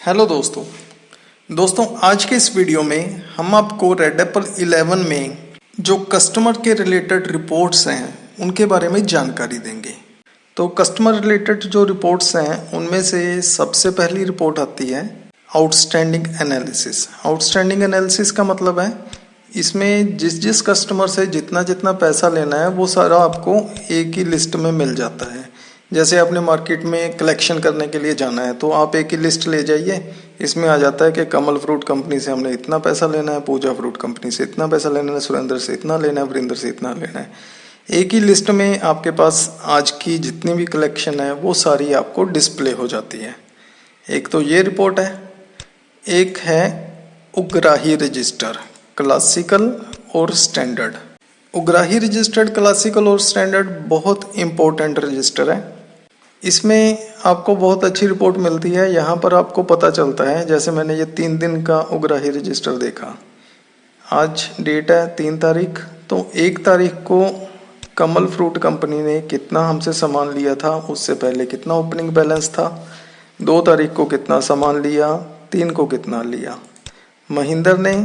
Hello दोस्तों आज के इस वीडियो में हम आपको रेड एप्पल 11 में जो कस्टमर के रिलेटेड रिपोर्ट्स हैं उनके बारे में जानकारी देंगे। तो कस्टमर रिलेटेड जो रिपोर्ट्स हैं उनमें से सबसे पहली रिपोर्ट आती है आउटस्टैंडिंग एनालिसिस। आउटस्टैंडिंग एनालिसिस का मतलब है इसमें जिस कस्टमर से जितना जितना पैसा लेना है वो सारा आपको एक ही लिस्ट में मिल जाता है। जैसे आपने मार्केट में कलेक्शन करने के लिए जाना है तो आप एक ही लिस्ट ले जाइए, इसमें आ जाता है कि कमल फ्रूट कंपनी से हमने इतना पैसा लेना है, पूजा फ्रूट कंपनी से इतना पैसा लेना है, सुरेंद्र से इतना लेना है, वरिंदर से इतना लेना है। एक ही लिस्ट में आपके पास आज की जितनी भी कलेक्शन है वो सारी आपको डिस्प्ले हो जाती है। एक तो ये रिपोर्ट है, एक है उग्राही रजिस्टर क्लासिकल और स्टैंडर्ड। उग्राही रजिस्टर्ड क्लासिकल और स्टैंडर्ड बहुत इंपॉर्टेंट रजिस्टर है। इसमें आपको बहुत अच्छी रिपोर्ट मिलती है। यहाँ पर आपको पता चलता है, जैसे मैंने ये 3 दिन का उग्राही रजिस्टर देखा, आज डेट है 3 तारीख, तो 1 तारीख को कमल फ्रूट कंपनी ने कितना हमसे सामान लिया था, उससे पहले कितना ओपनिंग बैलेंस था, 2 तारीख को कितना सामान लिया, 3 को कितना लिया। महिंदर ने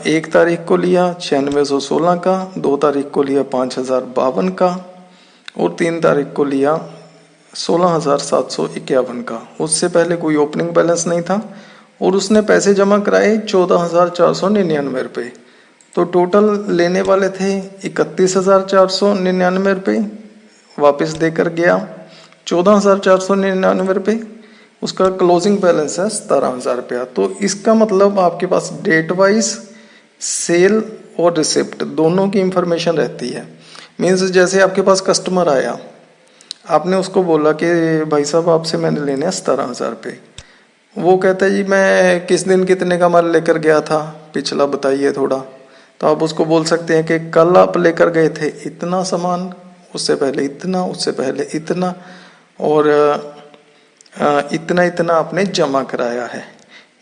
1 तारीख को लिया 9616 का, 2 तारीख को लिया 5052 का और 3 तारीख को लिया 16,751 का। उससे पहले कोई ओपनिंग बैलेंस नहीं था और उसने पैसे जमा कराए 14,499 रुपये। तो टोटल लेने वाले थे 31,499 रुपये, वापस देकर गया 14,499 रुपये। उसका क्लोजिंग बैलेंस है 17,000 रुपया। तो इसका मतलब आपके पास डेट वाइज सेल और रिसिप्ट दोनों की इंफॉर्मेशन रहती है। मीन्स जैसे आपके पास कस्टमर आया, आपने उसको बोला कि भाई साहब आपसे मैंने लेने हैं 17,000 रुपये। वो कहता है जी मैं किस दिन कितने का माल लेकर गया था, पिछला बताइए थोड़ा। तो आप उसको बोल सकते हैं कि कल आप लेकर गए थे इतना सामान, उससे पहले इतना, उससे पहले इतना और इतना इतना आपने जमा कराया है।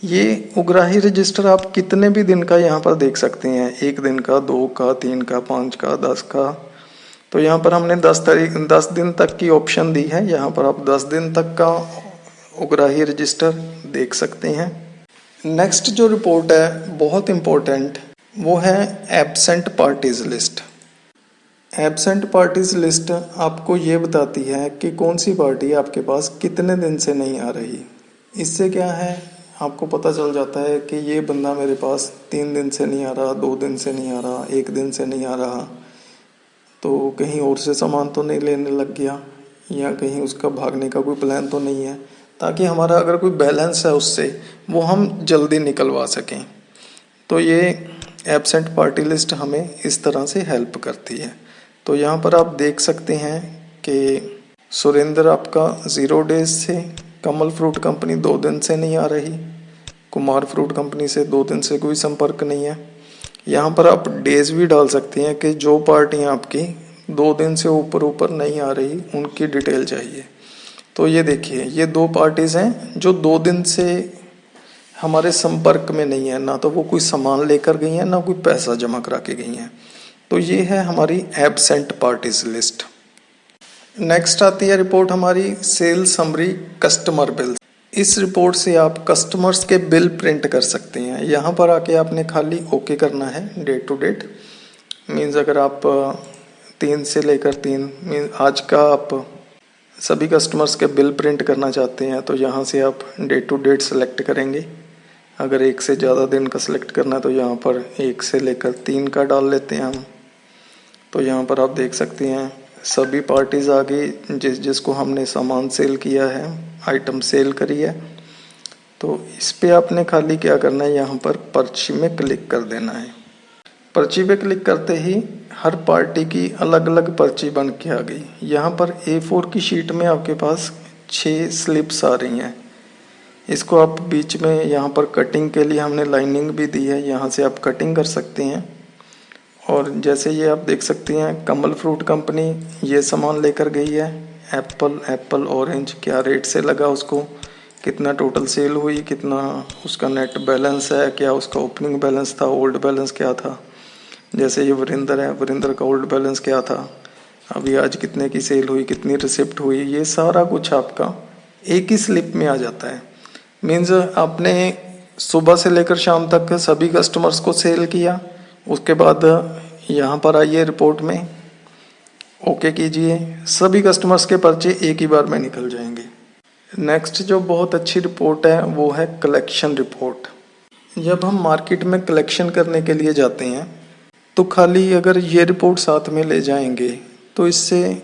ये उग्राही रजिस्टर आप कितने भी दिन का यहाँ पर देख सकते हैं, 1 दिन का, 2 का, 3 का, 5 का, 10 का। तो यहाँ पर हमने 10 दिन तक की ऑप्शन दी है। यहाँ पर आप 10 दिन तक का उग्राही रजिस्टर देख सकते हैं। नेक्स्ट जो रिपोर्ट है बहुत इम्पोर्टेंट, वो है absent parties list. Absent parties list आपको ये बताती है कि कौन सी पार्टी आपके पास कितने दिन से नहीं आ रही। इससे क्या है, आपको पता चल जाता है कि ये बंदा मेरे पास 3 दिन से नहीं आ रहा, 2 दिन से नहीं आ रहा, 1 दिन से नहीं आ रहा, तो कहीं और से सामान तो नहीं लेने लग गया या कहीं उसका भागने का कोई प्लान तो नहीं है, ताकि हमारा अगर कोई बैलेंस है उससे वो हम जल्दी निकलवा सकें। तो ये एब्सेंट पार्टी लिस्ट हमें इस तरह से हेल्प करती है। तो यहाँ पर आप देख सकते हैं कि सुरेंद्र आपका 0 डेज से, कमल फ्रूट कंपनी 2 दिन से नहीं आ रही, कुमार फ्रूट कंपनी से 2 दिन से कोई संपर्क नहीं है। यहाँ पर आप डेज भी डाल सकते हैं कि जो पार्टियाँ आपकी 2 दिन से ऊपर नहीं आ रही उनकी डिटेल चाहिए। तो ये देखिए, ये 2 पार्टीज़ हैं जो 2 दिन से हमारे संपर्क में नहीं है, ना तो वो कोई सामान लेकर गई हैं, ना कोई पैसा जमा करा के गई हैं। तो ये है हमारी एब्सेंट पार्टीज लिस्ट। नेक्स्ट आती है रिपोर्ट हमारी सेल समरी कस्टमर बिल। इस रिपोर्ट से आप कस्टमर्स के बिल प्रिंट कर सकते हैं। यहाँ पर आके आपने खाली ओके करना है डेट टू डेट। मीन्स अगर आप 3 से लेकर 3 मीन्स आज का आप सभी कस्टमर्स के बिल प्रिंट करना चाहते हैं तो यहाँ से आप डेट टू डेट सेलेक्ट करेंगे। अगर 1 से ज़्यादा दिन का सेलेक्ट करना है तो यहाँ पर 1 से लेकर 3 का डाल लेते हैं हम। तो यहाँ पर आप देख सकते हैं सभी पार्टीज आ गई जिसको हमने सामान सेल किया है, आइटम सेल करी है। तो इस पे आपने खाली क्या करना है, यहाँ पर पर्ची में क्लिक कर देना है। पर्ची पे क्लिक करते ही हर पार्टी की अलग अलग पर्ची बन के आ गई। यहाँ पर A4 की शीट में आपके पास 6 स्लिप्स आ रही हैं। इसको आप बीच में यहाँ पर कटिंग के लिए हमने लाइनिंग भी दी है, यहाँ से आप कटिंग कर सकते हैं। और जैसे ये आप देख सकते हैं कमल फ्रूट कंपनी ये सामान लेकर गई है, एप्पल ऑरेंज, क्या रेट से लगा उसको, कितना टोटल सेल हुई, कितना उसका नेट बैलेंस है, क्या उसका ओपनिंग बैलेंस था, ओल्ड बैलेंस क्या था। जैसे ये वरिंदर है, वरिंदर का ओल्ड बैलेंस क्या था, अभी आज कितने की सेल हुई, कितनी रिसिप्ट हुई, ये सारा कुछ आपका एक ही स्लिप में आ जाता है। मीन्स आपने सुबह से लेकर शाम तक सभी कस्टमर्स को सेल किया, उसके बाद यहाँ पर आइए रिपोर्ट में ओके कीजिए, सभी कस्टमर्स के पर्चे एक ही बार में निकल जाएंगे। नेक्स्ट जो बहुत अच्छी रिपोर्ट है वो है कलेक्शन रिपोर्ट। जब हम मार्केट में कलेक्शन करने के लिए जाते हैं तो खाली अगर ये रिपोर्ट साथ में ले जाएंगे तो इससे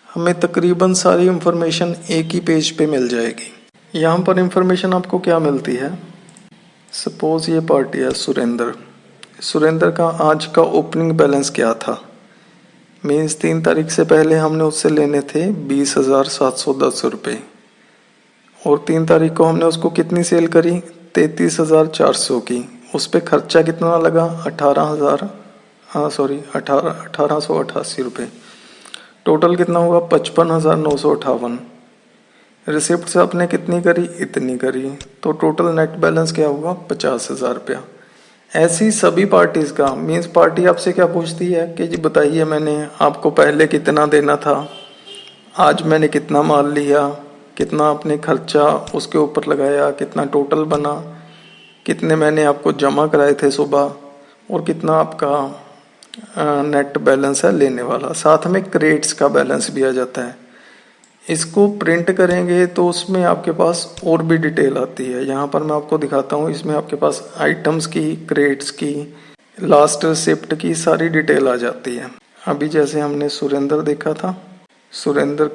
हमें तकरीबन सारी इंफॉर्मेशन एक ही पेज पे मिल जाएगी। यहाँ पर इंफॉर्मेशन आपको क्या मिलती है, सपोज ये पार्टी है सुरेंद्र का आज का ओपनिंग बैलेंस क्या था, मीन्स 3 तारीख से पहले हमने उससे लेने थे 20,710 रुपये और 3 तारीख को हमने उसको कितनी सेल करी 33,400 की। उस पर खर्चा कितना लगा 18,888 रुपये। टोटल कितना हुआ 55,958। रिसिप्ट आपने कितनी करी, इतनी करी, तो टोटल नेट बैलेंस क्या हुआ 50,000 रुपया। ऐसी सभी पार्टीज का मीन्स पार्टी आपसे क्या पूछती है कि जी बताइए मैंने आपको पहले कितना देना था, आज मैंने कितना माल लिया, कितना आपने खर्चा उसके ऊपर लगाया, कितना टोटल बना, कितने मैंने आपको जमा कराए थे सुबह और कितना आपका नेट बैलेंस है लेने वाला। साथ में क्रेडिट्स का बैलेंस भी आ जाता है। इसको प्रिंट करेंगे तो उसमें आपके पास और भी डिटेल आती है। यहाँ पर मैं आपको दिखाता हूँ, इसमें आपके पास आइटम्स की, क्रेडिट्स की, लास्ट रिसिप्ट की सारी डिटेल आ जाती है। अभी जैसे हमने सुरेंद्र देखा था, सुरेंद्र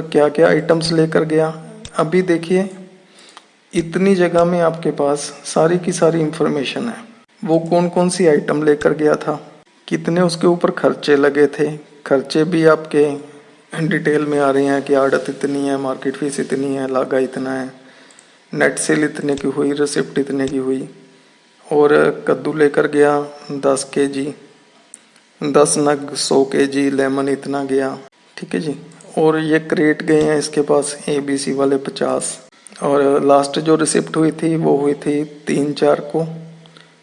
क्या क्या आइटम्स लेकर गया। अभी देखिए इतनी जगह में आपके पास सारी की सारी इंफॉर्मेशन है। वो कौन कौन सी आइटम लेकर गया था, कितने उसके ऊपर खर्चे लगे थे, खर्चे भी आपके डिटेल में आ रहे हैं कि आड़त इतनी है, मार्केट फीस इतनी है, लागा इतना है, नेट सेल इतने की हुई, रिसिप्ट इतने की हुई। और कद्दू लेकर गया 10 kg, 10 नग 100 kg, लेमन इतना गया, ठीक है जी। और ये क्रेट गए हैं इसके पास ABC वाले 50। और लास्ट जो रिसिप्ट हुई थी वो हुई थी 3-4 को,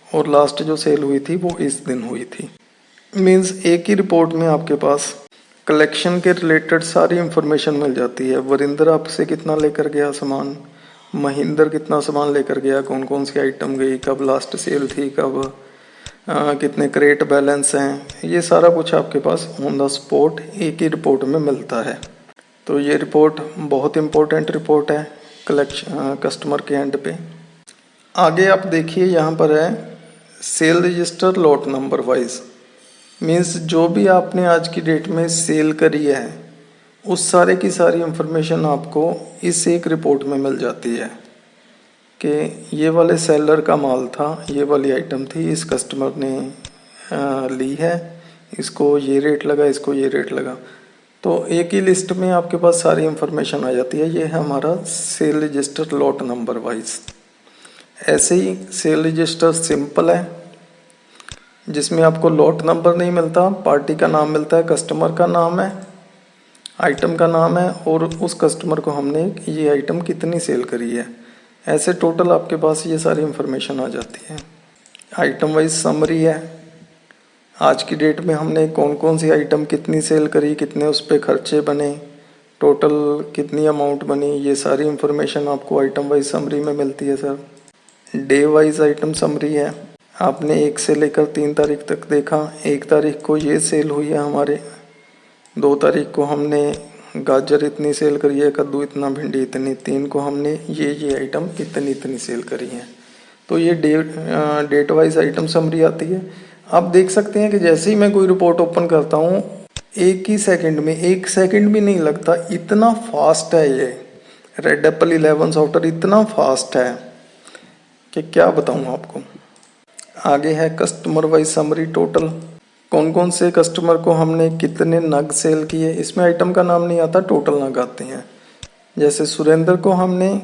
और लास्ट जो सेल हुई थी वो इस दिन हुई थी। मीन्स एक ही रिपोर्ट में आपके पास कलेक्शन के रिलेटेड सारी इंफॉर्मेशन मिल जाती है। वरिंदर आपसे कितना लेकर गया सामान, महेंद्र कितना सामान लेकर गया, कौन कौन सी आइटम गई, कब लास्ट सेल थी, कब कितने क्रेट बैलेंस हैं, ये सारा कुछ आपके पास ऑन द स्पॉट एक ही रिपोर्ट में मिलता है। तो ये रिपोर्ट बहुत इम्पोर्टेंट रिपोर्ट है कस्टमर के एंड पे। आगे आप देखिए यहाँ पर है cell register lot number wise. Means जो भी आपने आज की डेट में सेल करी है उस सारे की सारी इंफॉर्मेशन आपको इस एक रिपोर्ट में मिल जाती है कि ये वाले सेलर का माल था, ये वाली आइटम थी, इस कस्टमर ने ली है, इसको ये रेट लगा, इसको ये रेट लगा। तो एक ही लिस्ट में आपके पास सारी इंफॉर्मेशन आ जाती है। ये है हमारा cell register lot number wise. ऐसे ही सेल रजिस्टर सिंपल है जिसमें आपको लॉट नंबर नहीं मिलता, पार्टी का नाम मिलता है, कस्टमर का नाम है, आइटम का नाम है और उस कस्टमर को हमने ये आइटम कितनी सेल करी है। ऐसे टोटल आपके पास ये सारी इंफॉर्मेशन आ जाती है। आइटम वाइज समरी है, आज की डेट में हमने कौन कौन सी आइटम कितनी सेल करी, कितने उस पर खर्चे बने, टोटल कितनी अमाउंट बनी, ये सारी इंफॉर्मेशन आपको आइटम वाइज समरी में मिलती है sir. Day wise item summary है, आपने 1 से लेकर 3 तारीख तक देखा। 1 तारीख को ये सेल हुई है हमारे, 2 तारीख को हमने गाजर इतनी सेल करी है, कद्दू इतना, भिंडी इतनी, 3 को हमने ये आइटम इतनी सेल करी है। तो ये डेट वाइज आइटम समरी आती है। आप देख सकते हैं कि जैसे ही मैं कोई रिपोर्ट ओपन करता हूँ एक ही सेकंड में, 1 सेकंड भी नहीं लगता, इतना फास्ट है ये रेड एप्पल 11 सॉफ्टवेयर, इतना फास्ट है कि क्या बताऊँ आपको। आगे है कस्टमर वाइज समरी, टोटल कौन कौन से कस्टमर को हमने कितने नग सेल किए। इसमें आइटम का नाम नहीं आता, टोटल नग आते हैं। जैसे सुरेंद्र को हमने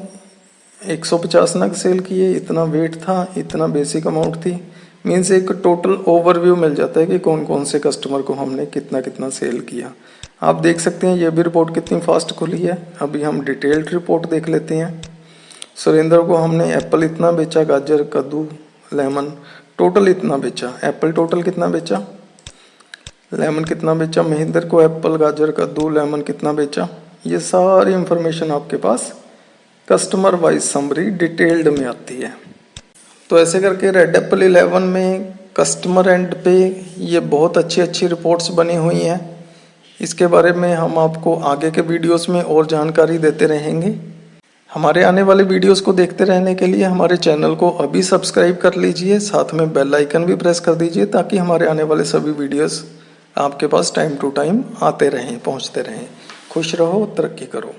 150 नग सेल किए, इतना वेट था, इतना बेसिक अमाउंट थी। मीन्स एक टोटल ओवरव्यू मिल जाता है कि कौन कौन से कस्टमर को हमने कितना कितना सेल किया। आप देख सकते हैं ये भी रिपोर्ट कितनी फास्ट खुली है। अभी हम डिटेल्ड रिपोर्ट देख लेते हैं। सुरेंद्र को हमने एप्पल इतना बेचा, गाजर, कद्दू, लेमन टोटल इतना बेचा। एप्पल टोटल कितना बेचा, लेमन कितना बेचा, महेंद्र को एप्पल, गाजर, कद्दू, लेमन कितना बेचा, ये सारी इंफॉर्मेशन आपके पास कस्टमर वाइज समरी डिटेल्ड में आती है। तो ऐसे करके रेड एप्पल 11 में कस्टमर एंड पे ये बहुत अच्छी रिपोर्ट्स बनी हुई हैं। इसके बारे में हम आपको आगे के वीडियोस में और जानकारी देते रहेंगे। हमारे आने वाले वीडियोस को देखते रहने के लिए हमारे चैनल को अभी सब्सक्राइब कर लीजिए, साथ में बेल आइकन भी प्रेस कर दीजिए ताकि हमारे आने वाले सभी वीडियोस आपके पास टाइम टू टाइम आते रहें, पहुंचते रहें। खुश रहो, तरक्की करो।